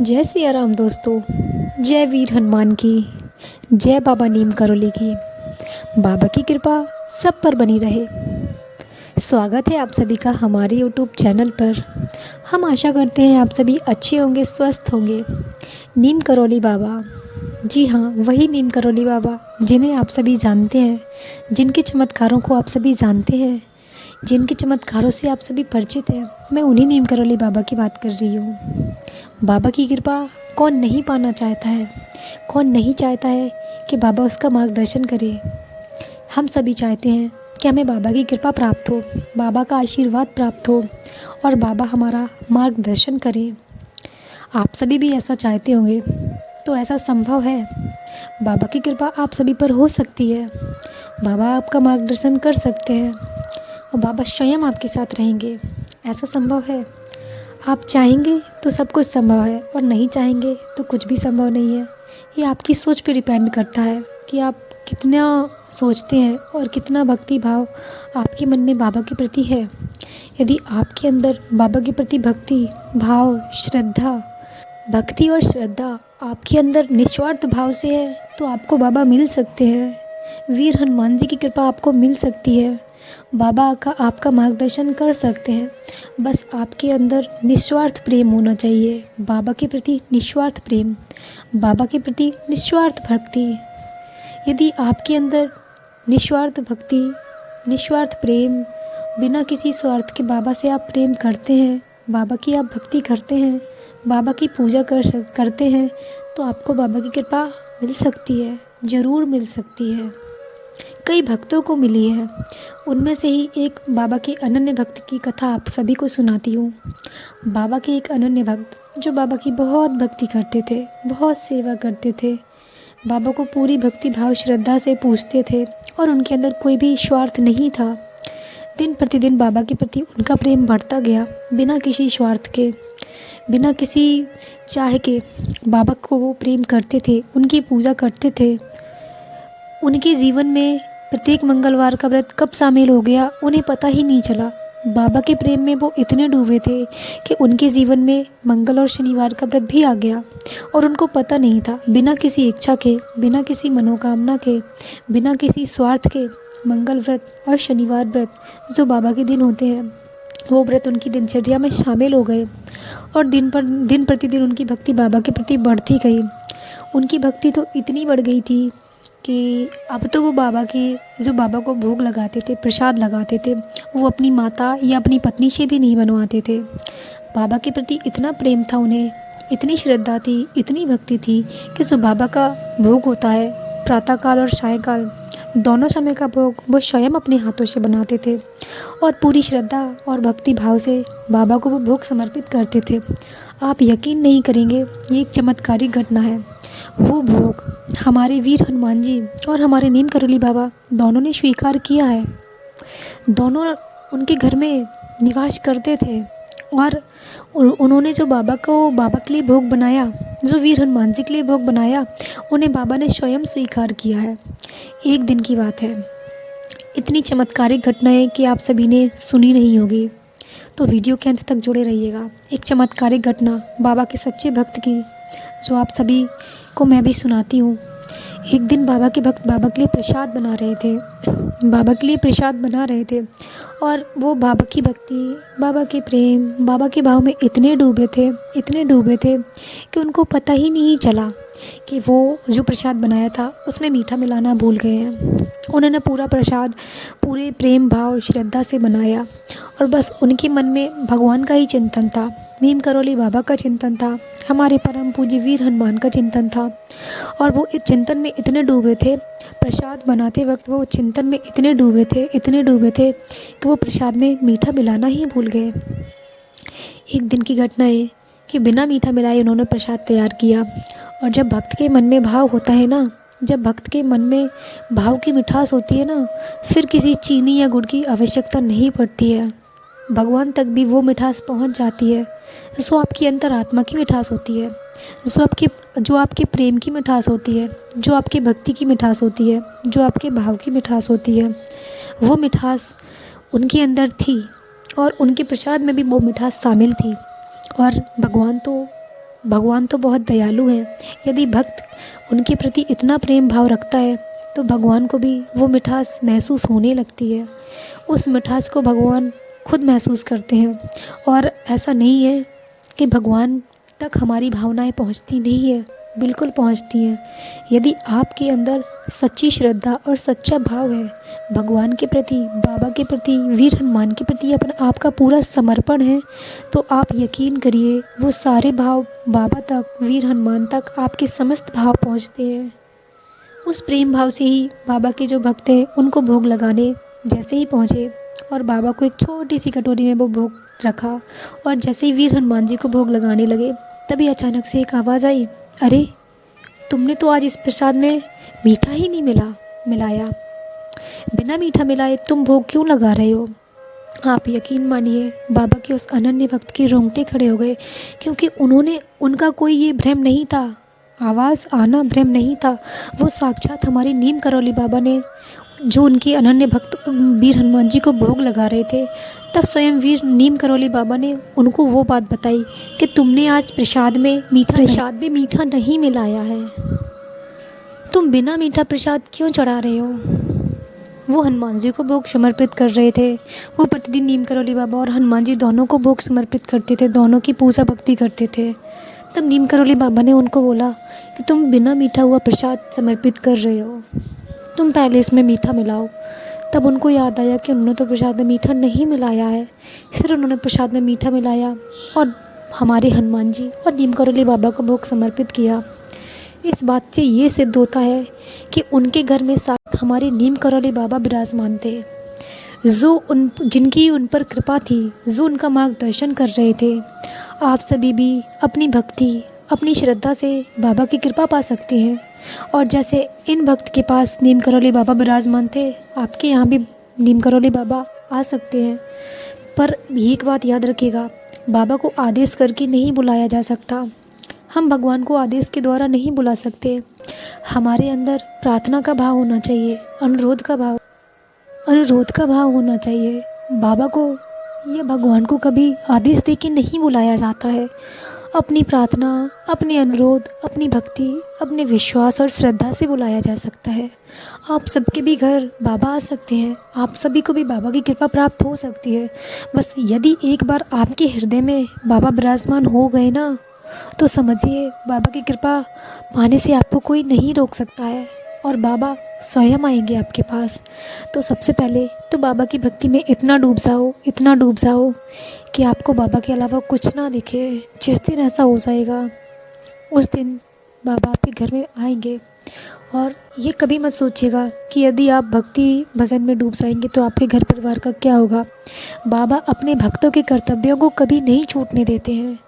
जय सिया राम दोस्तों। जय वीर हनुमान की। जय बाबा नीम करोली की। बाबा की कृपा सब पर बनी रहे। स्वागत है आप सभी का हमारे यूट्यूब चैनल पर। हम आशा करते हैं आप सभी अच्छे होंगे, स्वस्थ होंगे। नीम करोली बाबा, जी हाँ, वही नीम करोली बाबा जिन्हें आप सभी जानते हैं, जिनके चमत्कारों को आप सभी जानते हैं, जिनके चमत्कारों से आप सभी परिचित हैं। मैं उन्हीं नीम करोली बाबा की बात कर रही हूँ। बाबा की कृपा कौन नहीं पाना चाहता है, कौन नहीं चाहता है कि बाबा उसका मार्गदर्शन करे। हम सभी चाहते हैं कि हमें बाबा की कृपा प्राप्त हो, बाबा का आशीर्वाद प्राप्त हो और बाबा हमारा मार्गदर्शन करें। आप सभी भी ऐसा चाहते होंगे, तो ऐसा संभव है। बाबा की कृपा आप सभी पर हो सकती है। बाबा आपका मार्गदर्शन कर सकते हैं और बाबा स्वयं आपके साथ रहेंगे। ऐसा संभव है। आप चाहेंगे तो सब कुछ संभव है और नहीं चाहेंगे तो कुछ भी संभव नहीं है। ये आपकी सोच पे डिपेंड करता है कि आप कितना सोचते हैं और कितना भक्ति भाव आपके मन में बाबा के प्रति है। यदि आपके अंदर बाबा के प्रति भक्ति भाव भक्ति और श्रद्धा आपके अंदर निस्वार्थ भाव से है तो आपको बाबा मिल सकते हैं। वीर हनुमान जी की कृपा आपको मिल सकती है। बाबा का आपका मार्गदर्शन कर सकते हैं। बस आपके अंदर निस्वार्थ प्रेम होना चाहिए। बाबा के प्रति निस्वार्थ प्रेम, बाबा के प्रति निस्वार्थ भक्ति। यदि आपके अंदर निस्वार्थ भक्ति, निस्वार्थ प्रेम, बिना किसी स्वार्थ के बाबा से आप प्रेम करते हैं, बाबा की आप भक्ति करते हैं, बाबा की पूजा करते हैं, तो आपको बाबा की कृपा मिल सकती है, ज़रूर मिल सकती है। कई भक्तों को मिली है। उनमें से ही एक बाबा के अनन्य भक्त की कथा आप सभी को सुनाती हूँ। बाबा के एक अनन्य भक्त जो बाबा की बहुत भक्ति करते थे, बहुत सेवा करते थे, बाबा को पूरी भक्ति भाव श्रद्धा से पूजते थे और उनके अंदर कोई भी स्वार्थ नहीं था। दिन प्रतिदिन बाबा के प्रति उनका प्रेम बढ़ता गया, बिना किसी स्वार्थ के, बिना किसी चाह के बाबा को वो प्रेम करते थे, उनकी पूजा करते थे। उनके जीवन में प्रत्येक मंगलवार का व्रत कब शामिल हो गया उन्हें पता ही नहीं चला। बाबा के प्रेम में वो इतने डूबे थे कि उनके जीवन में मंगल और शनिवार का व्रत भी आ गया और उनको पता नहीं था। बिना किसी इच्छा के, बिना किसी मनोकामना के, बिना किसी स्वार्थ के मंगल व्रत और शनिवार व्रत जो बाबा के दिन होते हैं, वो व्रत उनकी दिनचर्या में शामिल हो गए और दिन प्रतिदिन उनकी भक्ति बाबा के प्रति बढ़ती गई। उनकी भक्ति तो इतनी बढ़ गई थी कि अब तो वो जो बाबा को भोग लगाते थे, प्रसाद लगाते थे, वो अपनी माता या अपनी पत्नी से भी नहीं बनवाते थे। बाबा के प्रति इतना प्रेम था उन्हें, इतनी श्रद्धा थी, इतनी भक्ति थी कि जो बाबा का भोग होता है प्रातःकाल और सायंकाल, दोनों समय का भोग वो स्वयं अपने हाथों से बनाते थे और पूरी श्रद्धा और भक्ति भाव से बाबा को वो भोग समर्पित करते थे। आप यकीन नहीं करेंगे, ये एक चमत्कारिक घटना है। वो भोग हमारे वीर हनुमान जी और हमारे नीम करोली बाबा दोनों ने स्वीकार किया है। दोनों उनके घर में निवास करते थे और उन्होंने जो बाबा के लिए भोग बनाया, जो वीर हनुमान जी के लिए भोग बनाया, उन्हें बाबा ने स्वयं स्वीकार किया है। एक दिन की बात है। इतनी चमत्कारिक घटनाएं कि आप सभी ने सुनी नहीं होगी, तो वीडियो के अंत तक जुड़े रहिएगा। एक चमत्कारिक घटना बाबा के सच्चे भक्त की जो आप सभी को मैं भी सुनाती हूँ। एक दिन बाबा के भक्त बाबा के लिए प्रसाद बना रहे थे और वो बाबा की भक्ति, बाबा के प्रेम, बाबा के भाव में इतने डूबे थे कि उनको पता ही नहीं चला कि वो जो प्रसाद बनाया था उसमें मीठा मिलाना भूल गए हैं। उन्होंने पूरा प्रसाद पूरे प्रेम भाव श्रद्धा से बनाया और बस उनके मन में भगवान का ही चिंतन था, नीम करोली बाबा का चिंतन था, हमारे परम पूज्य वीर हनुमान का चिंतन था। और वो इस चिंतन में इतने डूबे थे, प्रसाद बनाते वक्त वो चिंतन में इतने डूबे थे कि वो प्रसाद में मीठा मिलाना ही भूल गए। एक दिन की घटना है कि बिना मीठा मिलाए उन्होंने प्रसाद तैयार किया। और जब भक्त के मन में भाव होता है ना, जब भक्त के मन में भाव की मिठास होती है ना, फिर किसी चीनी या गुड़ की आवश्यकता नहीं पड़ती है। भगवान तक भी वो मिठास पहुंच जाती है जो आपकी अंतरात्मा की मिठास होती है, जो आपके प्रेम की मिठास होती है, जो आपके भक्ति की मिठास होती है, जो आपके भाव की मिठास होती है। वो मिठास उनके अंदर थी और उनके प्रसाद में भी वो मिठास शामिल थी। और भगवान तो भगवान तो बहुत दयालु हैं। यदि भक्त उनके प्रति इतना प्रेम भाव रखता है तो भगवान को भी वो मिठास महसूस होने लगती है। उस मिठास को भगवान खुद महसूस करते हैं। और ऐसा नहीं है कि भगवान तक हमारी भावनाएं पहुंचती नहीं है, बिल्कुल पहुंचती हैं। यदि आपके अंदर सच्ची श्रद्धा और सच्चा भाव है भगवान के प्रति, बाबा के प्रति, वीर हनुमान के प्रति अपना आपका पूरा समर्पण है, तो आप यकीन करिए वो सारे भाव बाबा तक, वीर हनुमान तक आपके समस्त भाव पहुंचते हैं। उस प्रेम भाव से ही बाबा के जो भक्त हैं उनको भोग लगाने जैसे ही पहुँचे और बाबा को एक छोटी सी कटोरी में वो भोग रखा, और जैसे ही वीर हनुमान जी को भोग लगाने लगे तभी अचानक से एक आवाज़ आई, अरे तुमने तो आज इस प्रसाद में मीठा ही नहीं मिलाया, बिना मीठा मिलाए तुम भोग क्यों लगा रहे हो। आप यकीन मानिए बाबा के उस अनन्य भक्त के रोंगटे खड़े हो गए, क्योंकि उनका कोई ये भ्रम नहीं था, आवाज़ आना भ्रम नहीं था। वो साक्षात हमारे नीम करौली बाबा ने, जो उनके अनन्य भक्त वीर हनुमान जी को भोग लगा रहे थे, तब स्वयं वीर नीम करौली बाबा ने उनको वो बात बताई कि तुमने आज प्रसाद में मीठा नहीं मिलाया है, तुम बिना मीठा प्रसाद क्यों चढ़ा रहे हो। वो हनुमान जी को भोग समर्पित कर रहे थे। वो प्रतिदिन नीम करौली बाबा और हनुमान जी दोनों को भोग समर्पित करते थे, दोनों की पूजा भक्ति करते थे। तब नीम करौली बाबा ने उनको बोला कि तुम बिना मीठा हुआ प्रसाद समर्पित कर रहे हो, तुम पहले इसमें मीठा मिलाओ। तब उनको याद आया कि उन्होंने तो प्रसाद में मीठा नहीं मिलाया है। फिर उन्होंने प्रसाद में मीठा मिलाया और हमारे हनुमान जी और नीम करौली बाबा को भोग समर्पित किया। इस बात से ये सिद्ध होता है कि उनके घर में साथ हमारे नीम करौली बाबा विराजमान थे, जिनकी उन पर कृपा थी, जो उनका मार्गदर्शन कर रहे थे। आप सभी भी अपनी भक्ति, अपनी श्रद्धा से बाबा की कृपा पा सकते हैं, और जैसे इन भक्त के पास नीम करौली बाबा विराजमान थे, आपके यहाँ भी नीम करौली बाबा आ सकते हैं। पर एक बात याद रखिएगा, बाबा को आदेश करके नहीं बुलाया जा सकता। हम भगवान को आदेश के द्वारा नहीं बुला सकते। हमारे अंदर प्रार्थना का भाव होना चाहिए, अनुरोध का भाव होना चाहिए। बाबा को या भगवान को कभी आदेश दे के नहीं बुलाया जाता है। अपनी प्रार्थना, अपने अनुरोध, अपनी भक्ति, अपने विश्वास और श्रद्धा से बुलाया जा सकता है। आप सबके भी घर बाबा आ सकते हैं, आप सभी को भी बाबा की कृपा प्राप्त हो सकती है। बस यदि एक बार आपके हृदय में बाबा विराजमान हो गए ना, तो समझिए बाबा की कृपा पाने से आपको कोई नहीं रोक सकता है, और बाबा स्वयं आएंगे आपके पास। तो सबसे पहले तो बाबा की भक्ति में इतना डूब जाओ कि आपको बाबा के अलावा कुछ ना दिखे। जिस दिन ऐसा हो जाएगा उस दिन बाबा आपके घर में आएंगे। और ये कभी मत सोचिएगा कि यदि आप भक्ति भजन में डूब जाएंगे तो आपके घर परिवार का क्या होगा। बाबा अपने भक्तों के कर्तव्यों को कभी नहीं छूटने देते हैं।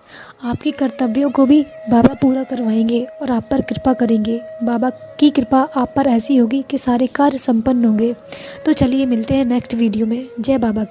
आपके कर्तव्यों को भी बाबा पूरा करवाएंगे और आप पर कृपा करेंगे। बाबा की कृपा आप पर ऐसी होगी कि सारे कार्य संपन्न होंगे। तो चलिए मिलते हैं नेक्स्ट वीडियो में। जय बाबा।